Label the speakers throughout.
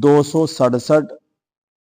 Speaker 1: 267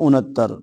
Speaker 1: 69,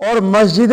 Speaker 1: اور مسجد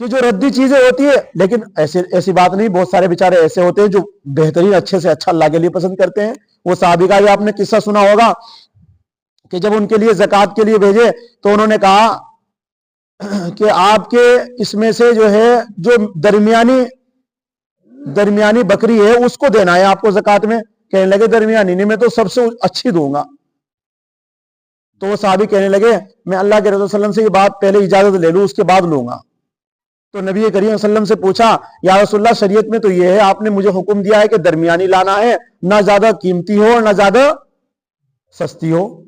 Speaker 1: کہ جو ردی چیزیں ہوتی ہے، لیکن ایسی بات نہیں، بہت سارے بیچارے ایسے ہوتے ہیں جو بہترین اچھے سے اچھا اللہ کے لیے پسند کرتے ہیں. وہ صحابی کا بھی آپ نے قصہ سنا ہوگا کہ جب ان کے لیے زکوٰۃ کے لیے بھیجے تو انہوں نے کہا کہ آپ کے اس میں سے جو ہے جو درمیانی بکری ہے اس کو دینا ہے آپ کو زکوٰۃ میں. کہنے لگے درمیانی نہیں، میں تو سب سے اچھی دوں گا. تو وہ صحابی کہنے لگے میں اللہ کے رسول صلی اللہ علیہ وسلم سے یہ بات پہلے اجازت لے لوں، اس کے بعد لوں گا. تو نبی کریم صلی اللہ علیہ وسلم سے پوچھا یا رسول اللہ شریعت میں تو یہ ہے، آپ نے مجھے حکم دیا ہے کہ درمیانی لانا ہے، نہ زیادہ قیمتی ہو اور نہ زیادہ سستی ہو،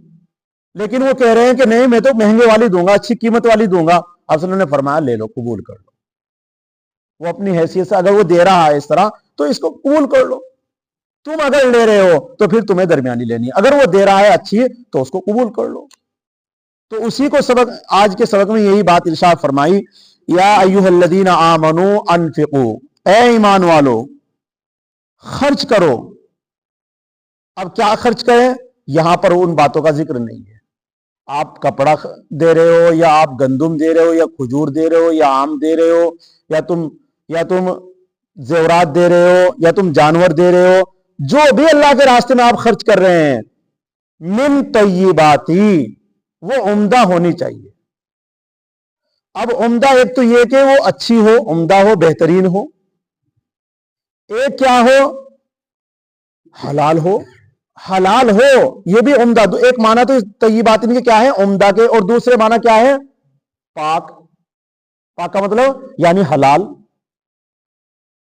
Speaker 1: لیکن وہ کہہ رہے ہیں کہ نہیں میں تو مہنگے والی دوں گا، اچھی قیمت والی دوں گا. آپ صلی اللہ علیہ وسلم نے فرمایا لے لو، قبول کر لو. وہ اپنی حیثیت سے اگر وہ دے رہا ہے اس طرح تو اس کو قبول کر لو. تم اگر لے رہے ہو تو پھر تمہیں درمیانی لینی ہے، اگر وہ دے رہا ہے اچھی تو اس کو قبول کر لو. تو اسی کو سبق آج کے سبق میں یہی بات ارشاد فرمائی، یا ایھا الذین آمنوا انفقوا، اے ایمان والو خرچ کرو. اب کیا خرچ کریں؟ یہاں پر ان باتوں کا ذکر نہیں ہے. آپ کپڑا دے رہے ہو یا آپ گندم دے رہے ہو یا کھجور دے رہے ہو یا آم دے رہے ہو یا تم زیورات دے رہے ہو یا تم جانور دے رہے ہو، جو بھی اللہ کے راستے میں آپ خرچ کر رہے ہیں، من طیباتی، وہ عمدہ ہونی چاہیے. اب عمدہ ایک تو یہ کہ وہ اچھی ہو، عمدہ ہو، بہترین ہو. ایک کیا ہو؟ حلال ہو. حلال ہو یہ بھی عمدہ. ایک معنی تو طیبات کے کیا ہے؟ عمدہ کے، اور دوسرے معنی کیا ہے؟ پاک. پاک کا مطلب یعنی حلال،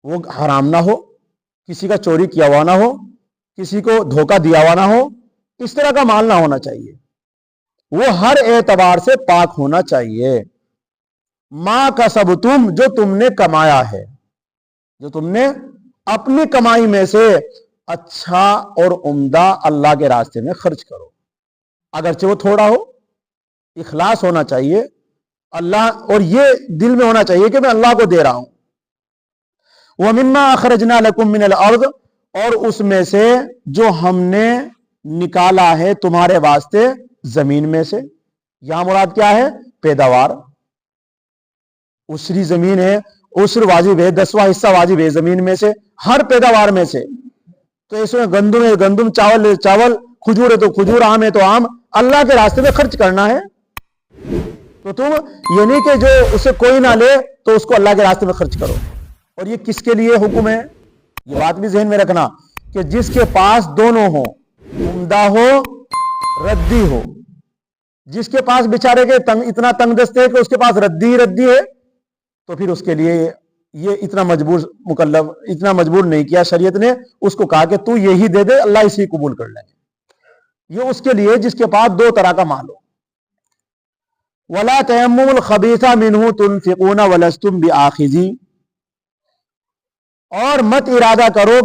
Speaker 1: وہ حرام نہ ہو، کسی کا چوری کیا ہوا نہ ہو، کسی کو دھوکہ دیا ہوا نہ ہو، اس طرح کا مال نہ ہونا چاہیے. وہ ہر اعتبار سے پاک ہونا چاہیے. ما کسبتم، جو تم نے کمایا ہے، جو تم نے اپنی کمائی میں سے اچھا اور عمدہ اللہ کے راستے میں خرچ کرو، اگرچہ وہ تھوڑا ہو. اخلاص ہونا چاہیے اللہ، اور یہ دل میں ہونا چاہیے کہ میں اللہ کو دے رہا ہوں. وَمِمَّا أَخْرَجْنَا لَكُم مِّنَ الْأَرْضِ، اور اس میں سے جو ہم نے نکالا ہے تمہارے واسطے زمین میں سے. یہاں مراد کیا ہے؟ پیداوار. عشری زمین ہے، عشر واجب ہے، 10واں حصہ واجب ہے زمین میں سے، ہر پیداوار میں سے. تو اس میں گندم ہے گندم، چاول ہے چاول، کھجور ہے تو کھجور، آم ہے تو آم. اللہ کے راستے میں خرچ کرنا ہے. تو تم یہ نہیں کہ جو اسے کوئی نہ لے تو اس کو اللہ کے راستے میں خرچ کرو. اور یہ کس کے لیے حکم ہے؟ یہ بات بھی ذہن میں رکھنا کہ جس کے پاس دونوں ہو، عمدہ ہو، ردی ہو. جس کے پاس بیچارے کے اتنا تنگ دست ہے کہ اس کے پاس ردی ہے، تو پھر اس کے لیے یہ اتنا مجبور نہیں کیا شریعت نے. اس کو کہا کہ تو یہی دے دے، اللہ اسی قبول کر لیں گے. یہ اس کے لیے جس کے پاس دو طرح کا مال ہو. وَلَا تَيَمُّمُوا الْخَبِيثَ مِنْهُ تُنْفِقُونَ وَلَسْتُمْ بِآخِذِيهِ، اور مت ارادہ کرو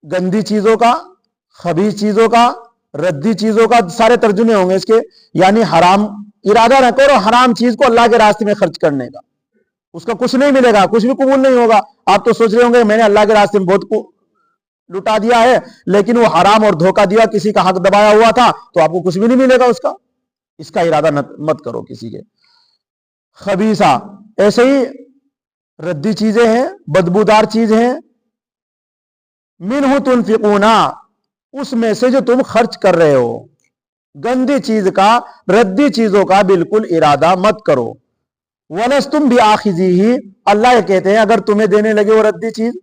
Speaker 1: گندی چیزوں کا، خبیث چیزوں کا، ردی چیزوں کا. سارے ترجمے ہوں گے اس کے، یعنی حرام. ارادہ نہ کرو حرام چیز کو اللہ کے راستے میں خرچ کرنے کا، اس کا کچھ نہیں ملے گا، کچھ بھی قبول نہیں ہوگا. آپ تو سوچ رہے ہوں گے میں نے اللہ کے راستے میں بہت لٹا دیا ہے، لیکن وہ حرام اور دھوکہ دیا، کسی کا حق دبایا ہوا تھا، تو آپ کو کچھ بھی نہیں ملے گا اس کا. اس کا ارادہ مت کرو کسی کے. خبیثہ ایسے ہی ردی چیزیں ہیں، بدبودار چیز ہیں. منہ تنفقون، اس میں سے جو تم خرچ کر رہے ہو. گندی چیز کا، ردی چیزوں کا بالکل ارادہ مت کرو. وَلَسْتُمْ بِآخِذِيهِ، اللہ یہ کہتے ہیں اگر تمہیں دینے لگے وہ ردی چیز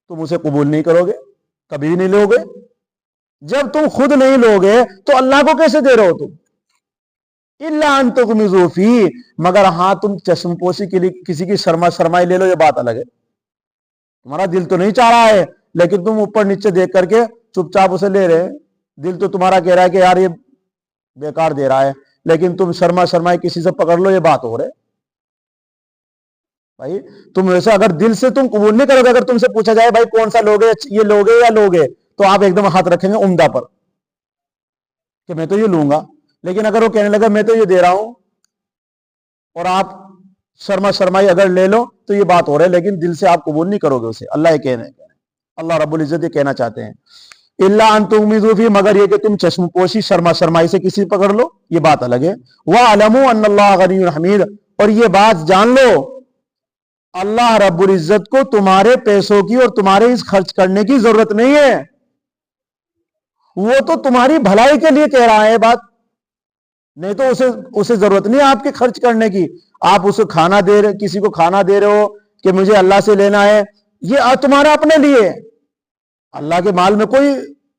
Speaker 1: تم اسے قبول نہیں کرو گے، کبھی بھی نہیں لو گے. جب تم خود نہیں لو گے تو اللہ کو کیسے دے رہے ہو تم؟ إِلَّا أَن تُغْمِضُوا فِيهِ، مگر ہاں تم چشم پوشی کے لیے کسی کی سرمائی لے لو، یہ بات الگ ہے. تمہارا دل تو نہیں چاہ رہا ہے، لیکن تم اوپر نیچے دیکھ کر کے چپ چاپ اسے لے رہے. دل تو تمہارا کہہ رہا ہے کہ یار یہ بیکار دے رہا ہے، لیکن تم شرمائی کسی سے پکڑ لو، یہ بات ہو رہے. بھائی تم ویسے اگر دل سے تم قبول نہیں کرو گے، اگر تم سے پوچھا جائے بھائی کون سا لوگے، یہ لوگے یا لوگے، تو آپ ایک دم ہاتھ رکھیں گے عمدہ پر کہ میں تو یہ لوں گا. لیکن اگر وہ کہنے لگا میں تو یہ دے رہا ہوں، اور آپ شرمائی اگر لے لو تو یہ بات ہو رہی ہے، لیکن دل سے آپ قبول نہیں کرو گے اسے. اللہ رب العزت یہ کہنا چاہتے ہیں الا ان تغمضوا فی، مگر یہ کہ تم چشم پوشی شرمائی سے کسی پکڑ لو، یہ بات الگ ہے. وَاعْلَمُوا أَنَّ اللَّهَ غَنِيٌّ حَمِيدٌ، اور یہ بات جان لو اللہ رب العزت کو تمہارے پیسوں کی اور تمہارے اس خرچ کرنے کی ضرورت نہیں ہے. وہ تو تمہاری بھلائی کے لیے کہہ رہا ہے بات, نہیں تو اسے ضرورت نہیں ہے آپ کے خرچ کرنے کی. آپ اسے کھانا دے رہے, کسی کو کھانا دے رہے ہو کہ مجھے اللہ سے لینا ہے, یہ تمہارا اپنے لیے. اللہ کے مال میں کوئی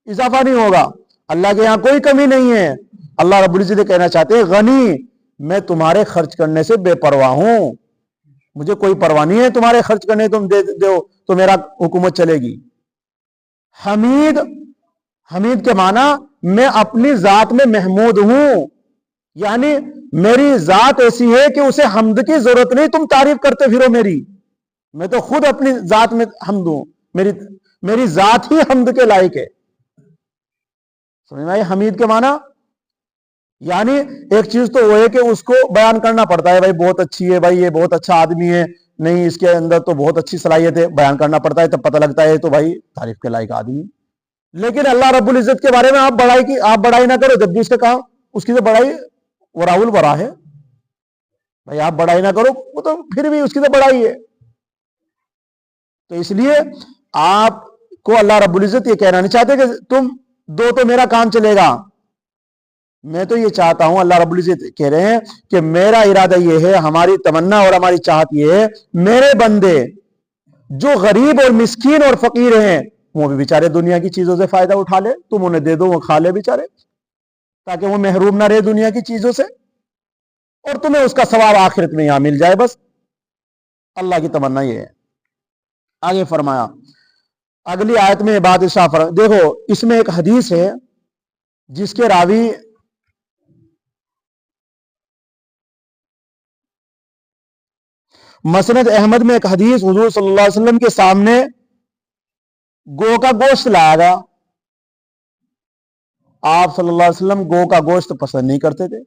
Speaker 1: اضافہ نہیں ہوگا, اللہ کے یہاں کوئی کمی نہیں ہے. اللہ رب العزت کہنا چاہتے ہیں غنی, میں تمہارے خرچ کرنے سے بے پرواہ ہوں, مجھے کوئی پرواہ نہیں ہے تمہارے خرچ کرنے, تم دے دو تو میرا حکومت چلے گی. حمید, حمید کے معنی میں اپنی ذات میں محمود ہوں, یعنی میری ذات ایسی ہے کہ اسے حمد کی ضرورت نہیں, تم تعریف کرتے پھرو میری, میں تو خود اپنی ذات میں حمد ہوں, میری ذات ہی حمد کے لائق ہے. سمجھ میں آئی حمید کے معنی؟ یعنی ایک چیز تو وہ ہے کہ اس کو بیان کرنا پڑتا ہے, بھائی بہت اچھی ہے, بھائی یہ بہت اچھا آدمی ہے, نہیں اس کے اندر تو بہت اچھی صلاحیت ہے, بیان کرنا پڑتا ہے, تب پتہ لگتا ہے تو بھائی تعریف کے لائق آدمی. لیکن اللہ رب العزت کے بارے میں آپ بڑائی نہ کرو, جب بھی اس کا کہا اس کی تو بڑائی وراول ورا ہے, بھائی آپ بڑائی نہ کرو, وہ تو پھر بھی اس کی تو بڑائی ہے. تو اس لیے آپ کو اللہ رب العزت یہ کہنا نہیں چاہتے کہ تم دو تو میرا کام چلے گا. میں تو یہ چاہتا ہوں, اللہ رب العزت کہہ رہے ہیں کہ میرا ارادہ یہ ہے, ہماری تمنا اور ہماری چاہت یہ ہے, میرے بندے جو غریب اور مسکین اور فقیر ہیں وہ بھی بیچارے دنیا کی چیزوں سے فائدہ اٹھا لے, تم انہیں دے دو وہ کھا لے بیچارے, تاکہ وہ محروم نہ رہے دنیا کی چیزوں سے, اور تمہیں اس کا ثواب آخرت میں یہاں مل جائے. بس اللہ کی تمنا یہ ہے. آگے فرمایا اگلی آیت میں بات فرمایا, دیکھو اس میں ایک حدیث ہے جس کے راوی مسند احمد میں ایک حدیث حضور صلی اللہ علیہ وسلم کے سامنے گو کا گوشت لایا گیا. آپ صلی اللہ علیہ وسلم گو کا گوشت پسند نہیں کرتے تھے,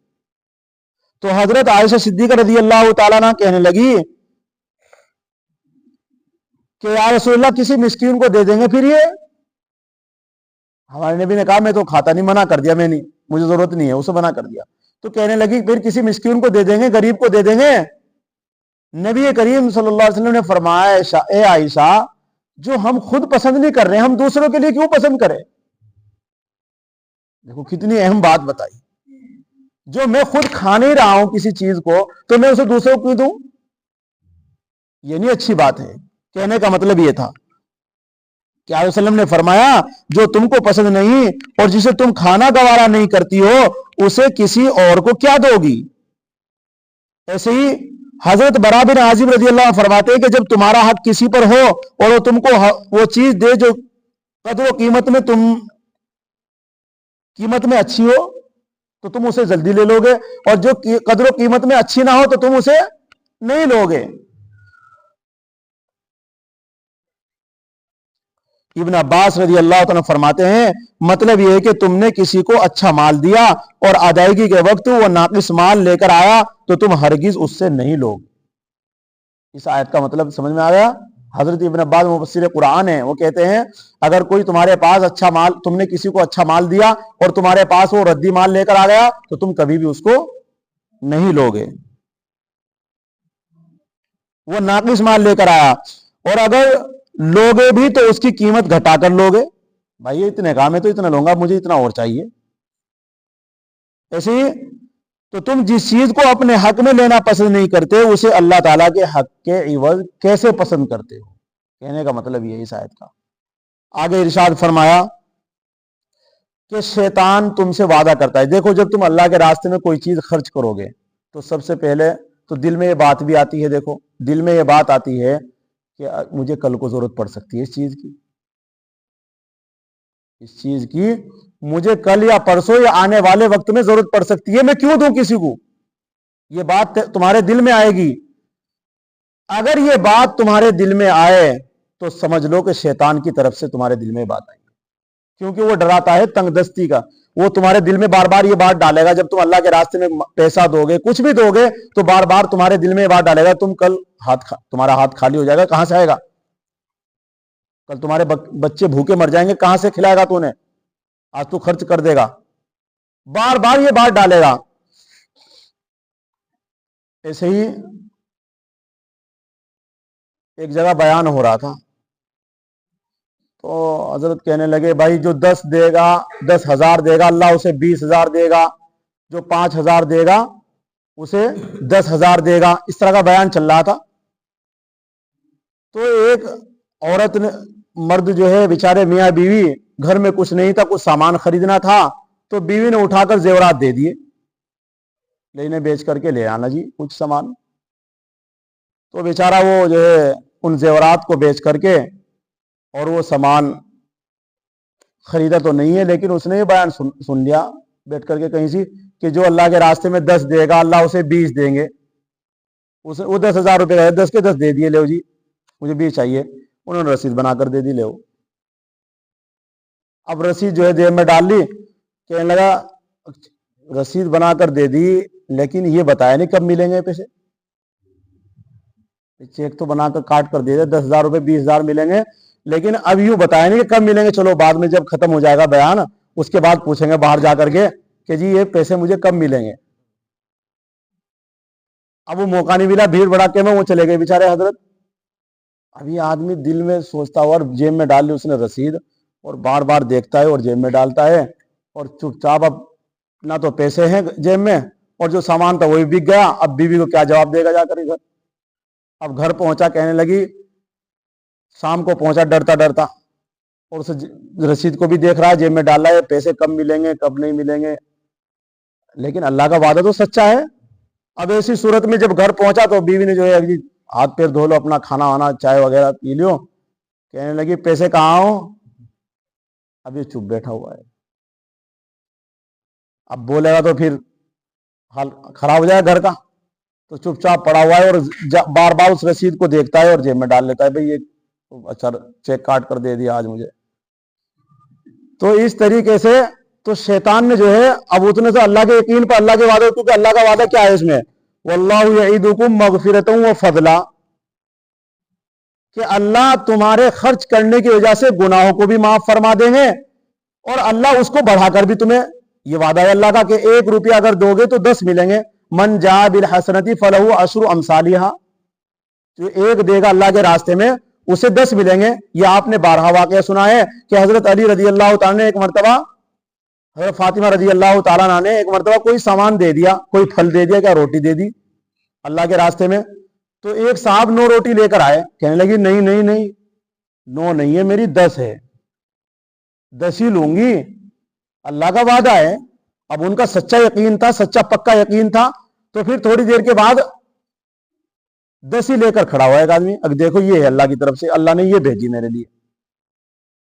Speaker 1: تو حضرت عائشہ صدیقہ رضی اللہ تعالیٰ عنہ کہنے لگی کہ یا رسول اللہ کسی مسکین کو دے دیں گے. پھر یہ ہمارے نبی نے کہا میں تو کھاتا نہیں, منع کر دیا, میں نہیں, مجھے ضرورت نہیں ہے, اسے منع کر دیا. تو کہنے لگی پھر کسی مسکین کو دے دیں گے, غریب کو دے دیں گے. نبی کریم صلی اللہ علیہ وسلم نے فرمایا اے عائشہ, جو ہم خود پسند نہیں کر رہے ہم دوسروں کے لیے کیوں پسند کریں؟ دیکھو کتنی اہم بات بتائی. جو میں خود کھا نہیں رہا ہوں کسی چیز کو تو میں اسے دوسروں کو کیوں دوں؟ یہ نہیں اچھی بات ہے. کہنے کا مطلب یہ تھا کہ علیہ وسلم نے فرمایا جو تم کو پسند نہیں اور جسے تم کھانا گوارا نہیں کرتی ہو اسے کسی اور کو کیا دو گی. ایسے ہی حضرت برا بن عازب رضی اللہ عنہ فرماتے ہیں کہ جب تمہارا حق کسی پر ہو اور وہ تم کو وہ چیز دے جو قدر و قیمت میں اچھی ہو تو تم اسے جلدی لے لو گے, اور جو قدر و قیمت میں اچھی نہ ہو تو تم اسے نہیں لو گے. ابن عباس رضی اللہ عنہ فرماتے ہیں مطلب یہ ہے کہ تم نے کسی کو اچھا مال دیا اور ادائیگی کے وقت وہ ناقص مال لے کر آیا تو تم ہرگز اس سے نہیں لو. اس آیت کا مطلب سمجھ میں آیا؟ حضرت ابن عباس مفسر قرآن ہیں, وہ کہتے ہیں اگر کوئی تمہارے پاس اچھا مال, تم نے کسی کو اچھا مال دیا اور تمہارے پاس وہ ردی مال لے کر آ گیا تو تم کبھی بھی اس کو نہیں لو گے. وہ ناقص مال لے کر آیا, اور اگر لوگے بھی تو اس کی قیمت گھٹا کر لوگے, بھائی یہ اتنے کا میں تو اتنا لوں گا, مجھے اتنا اور چاہیے. ایسے ہی تو تم جس چیز کو اپنے حق میں لینا پسند نہیں کرتے اسے اللہ تعالیٰ کے حق کے عوض کیسے پسند کرتے ہو؟ کہنے کا مطلب یہ اس آیت کا. آگے ارشاد فرمایا کہ شیطان تم سے وعدہ کرتا ہے. دیکھو جب تم اللہ کے راستے میں کوئی چیز خرچ کرو گے تو سب سے پہلے تو دل میں یہ بات بھی آتی ہے, دیکھو دل میں یہ بات آتی ہے کہ مجھے کل کو ضرورت پڑ سکتی ہے اس چیز کی مجھے کل یا پرسوں یا آنے والے وقت میں ضرورت پڑ سکتی ہے, میں کیوں دوں کسی کو؟ یہ بات تمہارے دل میں آئے گی. اگر یہ بات تمہارے دل میں آئے تو سمجھ لو کہ شیطان کی طرف سے تمہارے دل میں بات آئی ہے, کیونکہ وہ ڈراتا ہے تنگ دستی کا. وہ تمہارے دل میں بار بار یہ بات ڈالے گا, جب تم اللہ کے راستے میں پیسہ دو گے, کچھ بھی دو گے, تو بار بار تمہارے دل میں یہ بات ڈالے گا تم کل تمہارا ہاتھ خالی ہو جائے گا, کہاں سے آئے گا؟ کل تمہارے بچے بھوکے مر جائیں گے, کہاں سے کھلائے گا تو انہیں؟ آج تو خرچ کر دے گا, بار بار یہ بات ڈالے گا. ایسے ہی ایک جگہ بیان ہو رہا تھا تو حضرت کہنے لگے بھائی جو 10 دے گا 10,000 دے گا اللہ اسے 20,000 دے گا، جو 5,000 دے گا اسے 10,000 دے گا، اس طرح کا بیان چل رہا تھا۔ تو ایک عورت نے، مرد جو ہے بیچارے میاں بیوی، گھر میں کچھ نہیں تھا، کچھ سامان خریدنا تھا تو بیوی نے اٹھا کر زیورات دے دیے، لینے بیچ کر کے لے آنا جی کچھ سامان۔ تو بیچارہ وہ جو ہے ان زیورات کو بیچ کر کے اور وہ سامان خریدا تو نہیں ہے، لیکن اس نے یہ بیان سن لیا بیٹھ کر کے کہیں سی کہ جو اللہ کے راستے میں 10 دے گا اللہ اسے 20 دیں گے۔ وہ 10,000 روپے کا 10 کے 10 دے دیے، لو جی مجھے 20 چاہیے، انہوں نے رسید بنا کر دے دی، لو۔ اب رسید جو ہے جیب میں ڈال لی، کہنے لگا رسید بنا کر دے دی لیکن یہ بتایا نہیں کب ملیں گے پیسے، چیک تو بنا کر کاٹ کر دے دے 10,000 روپے 20,000 ملیں گے، لیکن اب یوں بتایا نہیں کہ کب ملیں گے، چلو بعد میں جب ختم ہو جائے گا بیان اس کے بعد پوچھیں گے باہر جا کر کے کہ جی یہ پیسے مجھے کب ملیں گے۔ اب وہ موقع نہیں ملا، بھیڑ بھڑاکے میں وہ چلے گئے بیچارے حضرت۔ ابھی آدمی دل میں سوچتا ہوا اور جیب میں ڈال لی اس نے رسید، اور بار بار دیکھتا ہے اور جیب میں ڈالتا ہے اور چپ چاپ، اب نہ تو پیسے ہیں جیب میں اور جو سامان تھا وہی بک گیا، اب بیوی کو کیا جواب دے گا جا کر ادھر۔ اب گھر پہنچا، کہنے لگی شام کو پہنچا ڈرتا ڈرتا، اور اس رسید کو بھی دیکھ رہا ہے جیب میں ڈالا ہے، پیسے کب ملیں گے کب نہیں ملیں گے، لیکن اللہ کا وعدہ تو سچا ہے۔ اب ایسی صورت میں جب گھر پہنچا تو بیوی نے جو ہے ہاتھ پیر دھو لو، اپنا کھانا وانا چائے وغیرہ پی لو، کہنے لگی پیسے کہاں ہو؟ اب یہ چپ بیٹھا ہوا ہے، اب بولے گا تو پھر حال خراب ہو جائے گھر کا، تو چپ چاپ پڑا ہوا ہے اور بار بار اس رسید کو دیکھتا ہے اور جیب میں ڈال لیتا ہے، بھئی یہ اچھا چیک کاٹ کر دے دیا آج مجھے۔ تو اس طریقے سے تو شیطان نے جو ہے اب اتنے سے اللہ کے یقین پر اللہ کے وعدے، کیونکہ اللہ کا وعدہ کیا ہے اس میں، واللہ یعیدکم مغفرۃ وفضلا، کہ اللہ تمہارے خرچ کرنے کی وجہ سے گناہوں کو بھی معاف فرما دیں گے، اور اللہ اس کو بڑھا کر بھی تمہیں، یہ وعدہ ہے اللہ کا کہ 1 روپیہ اگر دو گے تو 10 ملیں گے، من جاء بالحسنۃ فلہ عشر امثالھا، جو 1 دے گا اللہ کے راستے میں اسے 10 ملیں گے۔ یہ آپ نے بارہا واقعہ سنا ہے کہ حضرت علی رضی اللہ تعالیٰ نے ایک مرتبہ حضرت فاطمہ رضی اللہ تعالیٰ نے ایک مرتبہ کوئی سامان دے دیا، کوئی پھل دے دیا، کیا روٹی دے دی اللہ کے راستے میں، تو ایک صاحب 9 روٹی لے کر آئے، کہنے لگی نہیں نہیں نہیں 9 نہیں ہے میری 10 ہے، 10 ہی لوں گی، اللہ کا وعدہ ہے۔ اب ان کا سچا یقین تھا، سچا پکا یقین تھا، تو پھر تھوڑی دیر کے بعد 10 ہی لے کر کھڑا ہوا ایک آدمی، اب دیکھو یہ ہے اللہ کی طرف سے، اللہ نے یہ بھیجی میرے لیے۔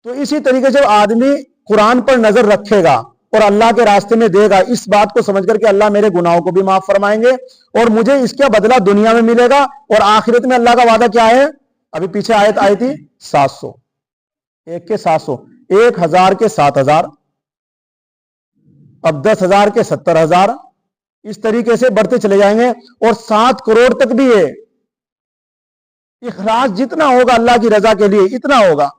Speaker 1: تو اسی طریقے سے آدمی قرآن پر نظر رکھے گا اور اللہ کے راستے میں دے گا، اس بات کو سمجھ کر کہ اللہ میرے گناہوں کو بھی معاف فرمائیں گے اور مجھے اس کا بدلہ دنیا میں ملے گا، اور آخرت میں اللہ کا وعدہ کیا ہے، ابھی پیچھے آیت آئی تھی 700، 1 کے 700، 1,000 کے 7,000، اب 10,000 کے 70,000، اس طریقے سے بڑھتے چلے جائیں گے، اور 7 کروڑ تک بھی ہے۔ اخلاص جتنا ہوگا اللہ کی رضا کے لیے اتنا ہوگا۔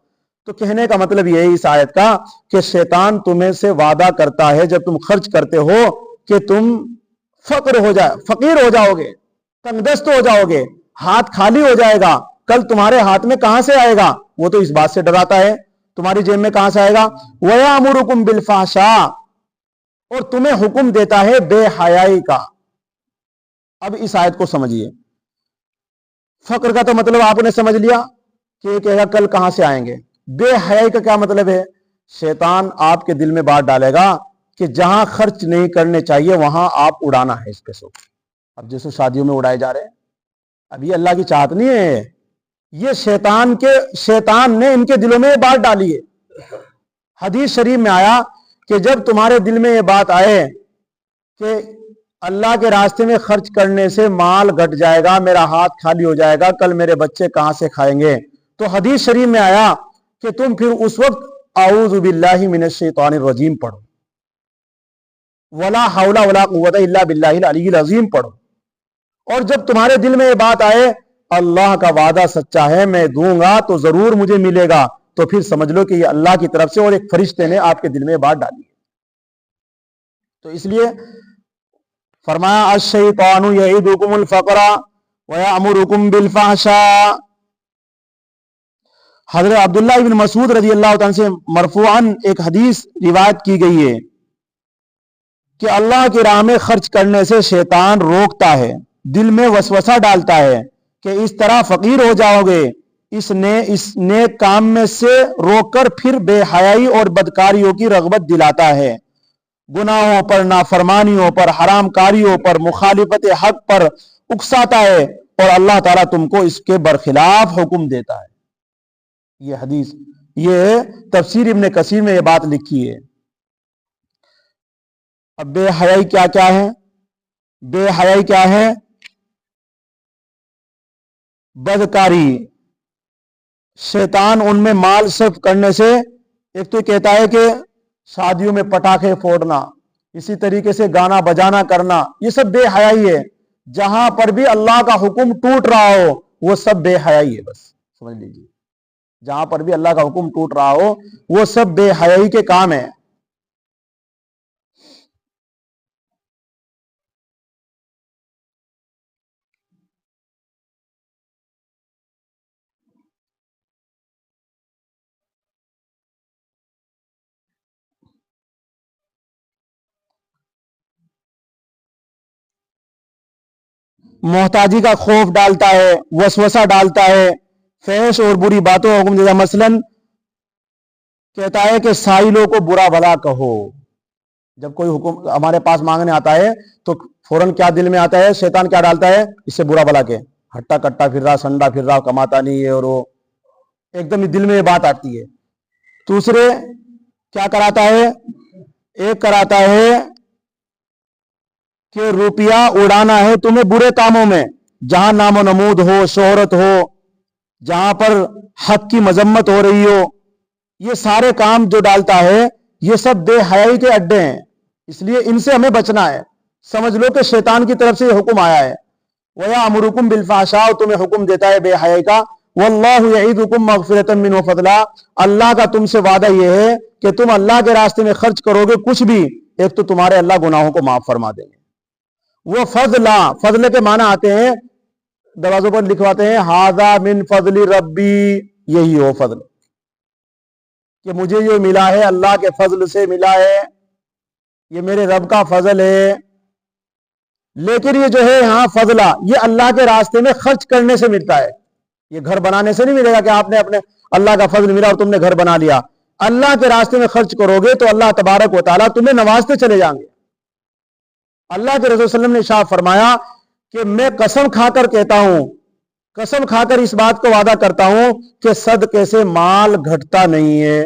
Speaker 1: تو کہنے کا مطلب یہ ہے اس آیت کا کہ شیطان تمہیں سے وعدہ کرتا ہے جب تم خرچ کرتے ہو کہ تم فقیر ہو جاؤ گے، تنگ دست ہو جاؤ گے، ہاتھ خالی ہو جائے گا، کل تمہارے ہاتھ میں کہاں سے آئے گا، وہ تو اس بات سے ڈراتا ہے، تمہاری جیب میں کہاں سے آئے گا، وَيَأْمُرُكُمْ بِالْفَحْشَاءِ، اور تمہیں حکم دیتا ہے بے حیائی کا۔ اب اس آیت کو سمجھیے، فقر کا تو مطلب آپ نے سمجھ لیا کہ یہ کہے گا کل کہاں سے آئیں گے، بے حیائی کا کیا مطلب ہے، شیطان آپ کے دل میں بات ڈالے گا کہ جہاں خرچ نہیں کرنے چاہیے وہاں آپ اڑانا ہے اس پیسوں کو۔ اب جیسے شادیوں میں اڑائے جا رہے ہیں، اب یہ اللہ کی چاہت نہیں ہے، یہ شیطان نے ان کے دلوں میں یہ بات ڈالی ہے۔ حدیث شریف میں آیا کہ جب تمہارے دل میں یہ بات آئے کہ اللہ کے راستے میں خرچ کرنے سے مال گھٹ جائے گا، میرا ہاتھ خالی ہو جائے گا، کل میرے بچے کہاں سے کھائیں گے، تو حدیث شریف میں آیا کہ تم پھر اس وقت اعوذ باللہ من الشیطان الرجیم پڑھو، ولا حول ولا قوت الا باللہ العلی العظیم پڑھو، اور جب تمہارے دل میں یہ بات آئے اللہ کا وعدہ سچا ہے، میں دوں گا تو ضرور مجھے ملے گا، تو پھر سمجھ لو کہ یہ اللہ کی طرف سے اور ایک فرشتے نے آپ کے دل میں یہ بات ڈالی ہے۔ تو اس لیے فرمایا الشیطان یعیدکم الفقر ویأمرکم بالفحشاء۔ حضرت عبداللہ بن مسعود رضی اللہ تعالیٰ سے مرفوعاً ایک حدیث روایت کی گئی ہے کہ اللہ کی راہ میں خرچ کرنے سے شیطان روکتا ہے، دل میں وسوسہ ڈالتا ہے کہ اس طرح فقیر ہو جاؤ گے، اس نیک کام میں سے روک کر پھر بے حیائی اور بدکاریوں کی رغبت دلاتا ہے، گناہوں پر، نافرمانیوں پر، حرام کاریوں پر، مخالفت حق پر اکساتا ہے اور اللہ تعالیٰ تم کو اس کے برخلاف حکم دیتا ہے۔ یہ حدیث، یہ تفسیر ابن کثیر میں یہ بات لکھی ہے۔ اب بے حیائی کیا کیا ہے؟ بے حیائی کیا ہے؟ بدکاری، شیطان ان میں مال صرف کرنے سے، ایک تو کہتا ہے کہ شادیوں میں پٹاخے پھوڑنا، اسی طریقے سے گانا بجانا کرنا، یہ سب بے حیائی ہے۔ جہاں پر بھی اللہ کا حکم ٹوٹ رہا ہو وہ سب بے حیائی ہے، بس سمجھ لیجیے، جہاں پر بھی اللہ کا حکم ٹوٹ رہا ہو وہ سب بے حیائی کے کام ہیں۔ محتاجی کا خوف ڈالتا ہے، وسوسہ ڈالتا ہے، فحش اور بری باتوں کا حکم دیتا ہے۔ مثلاً کہتا ہے کہ سائلوں کو برا بھلا کہو۔ جب کوئی حکم ہمارے پاس مانگنے آتا ہے تو فوراً کیا دل میں آتا ہے؟ شیطان کیا ڈالتا ہے؟ اس سے برا بھلا کہ ہٹا کٹا پھر رہا، سنڈا پھر رہا، کماتا نہیں ہے، اور وہ ایک دم دل میں یہ بات آتی ہے۔ دوسرے کیا کراتا ہے؟ ایک کراتا ہے کہ روپیہ اڑانا ہے تمہیں برے کاموں میں، جہاں نام و نمود ہو، شہرت ہو، جہاں پر حق کی مذمت ہو رہی ہو، یہ سارے کام جو ڈالتا ہے یہ سب بے حیائی کے اڈے ہیں، اس لیے ان سے ہمیں بچنا ہے۔ سمجھ لو کہ شیطان کی طرف سے یہ حکم آیا ہے، وَيَأْمُرُكُمْ بِالْفَحْشَاءِ، تمہیں حکم دیتا ہے بے حیائی کا، وَاللَّهُ يَعِدُكُمْ مَغْفِرَةً مِّنْهُ وَفَضْلًا، اللہ کا تم سے وعدہ یہ ہے کہ تم اللہ کے راستے میں خرچ کرو گے کچھ بھی، ایک تو تمہارے اللہ گناہوں کو معاف فرما دیں گے۔ وہ فضلا، فضل کے معنی آتے ہیں، دروازوں پر لکھواتے ہیں ھذا من فضل ربی، یہی ہو فضل، کہ مجھے یہ ملا ہے اللہ کے فضل سے ملا ہے، یہ میرے رب کا فضل ہے۔ لیکن یہ جو ہے ہاں فضلہ، یہ اللہ کے راستے میں خرچ کرنے سے ملتا ہے، یہ گھر بنانے سے نہیں ملے گا کہ آپ نے اپنے اللہ کا فضل ملا اور تم نے گھر بنا لیا۔ اللہ کے راستے میں خرچ کرو گے تو اللہ تبارک و تعالیٰ تمہیں نوازتے چلے جائیں گے۔ اللہ کے رسول صلی اللہ علیہ وسلم نے ارشاد فرمایا کہ میں قسم کھا کر کہتا ہوں، قسم کھا کر اس بات کو وعدہ کرتا ہوں کہ صدقے سے مال گھٹتا نہیں ہے،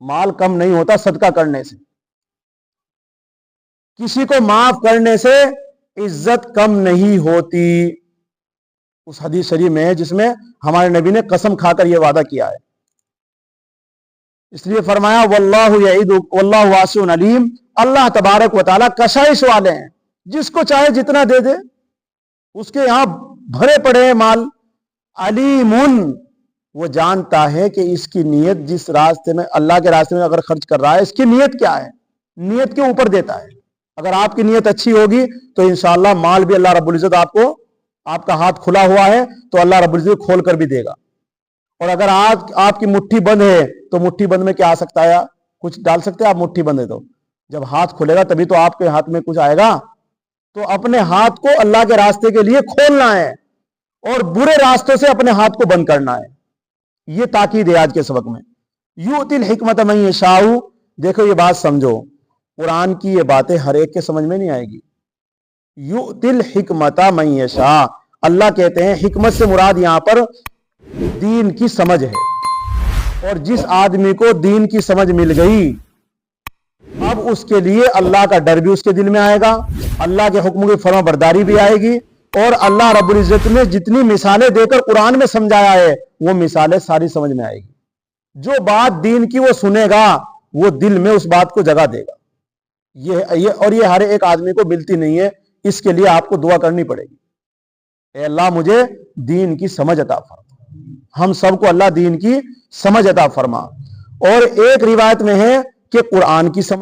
Speaker 1: مال کم نہیں ہوتا صدقہ کرنے سے، کسی کو معاف کرنے سے عزت کم نہیں ہوتی۔ اس حدیث شریف میں ہے جس میں ہمارے نبی نے قسم کھا کر یہ وعدہ کیا ہے، اس لیے فرمایا واللہ یعید واللہ واسع علیم، اللہ تبارک و تعالیٰ کشائش والے ہیں، جس کو چاہے جتنا دے دے، اس کے یہاں بھرے پڑے ہیں مال۔ علیم، وہ جانتا ہے کہ اس کی نیت جس راستے میں، اللہ کے راستے میں اگر خرچ کر رہا ہے، اس کی نیت کیا ہے، نیت کے اوپر دیتا ہے۔ اگر آپ کی نیت اچھی ہوگی تو انشاءاللہ مال بھی اللہ رب العزت آپ کو، آپ کا ہاتھ کھلا ہوا ہے تو اللہ رب العزت کھول کر بھی دے گا، اور اگر آپ کی مٹھی بند ہے تو مٹھی بند میں کیا آ سکتا ہے؟ کچھ ڈال سکتے ہیں آپ؟ مٹھی بند ہے تو جب ہاتھ کھلے گا تبھی تو آپ کے ہاتھ میں کچھ آئے گا۔ تو اپنے ہاتھ کو اللہ کے راستے کے لیے کھولنا ہے اور برے راستوں سے اپنے ہاتھ کو بند کرنا ہے، یہ تاکید ہے آج کے سبق میں۔ یؤتی الحکمت من یشاء، دیکھو یہ بات سمجھو، قرآن کی یہ باتیں ہر ایک کے سمجھ میں نہیں آئے گی۔ یؤتی الحکمت من یشاء، اللہ کہتے ہیں حکمت سے مراد یہاں پر دین کی سمجھ ہے، اور جس آدمی کو دین کی سمجھ مل گئی اب اس کے لیے اللہ کا ڈر بھی اس کے دل میں آئے گا، اللہ کے حکم کی فرما برداری بھی آئے گی، اور اللہ رب العزت نے جتنی مثالیں دے کر قرآن میں سمجھایا ہے وہ مثالیں ساری سمجھ میں آئے گی۔ جو بات دین کی وہ سنے گا وہ دل میں اس بات کو جگہ دے گا، اور یہ ہر ایک آدمی کو ملتی نہیں ہے، اس کے لیے آپ کو دعا کرنی پڑے گی، اے اللہ مجھے دین کی سمجھ عطا فرما۔ ہم سب کو اللہ دین کی سمجھ عطا فرما۔ اور ایک روایت میں ہے کہ قرآن کی سمجھ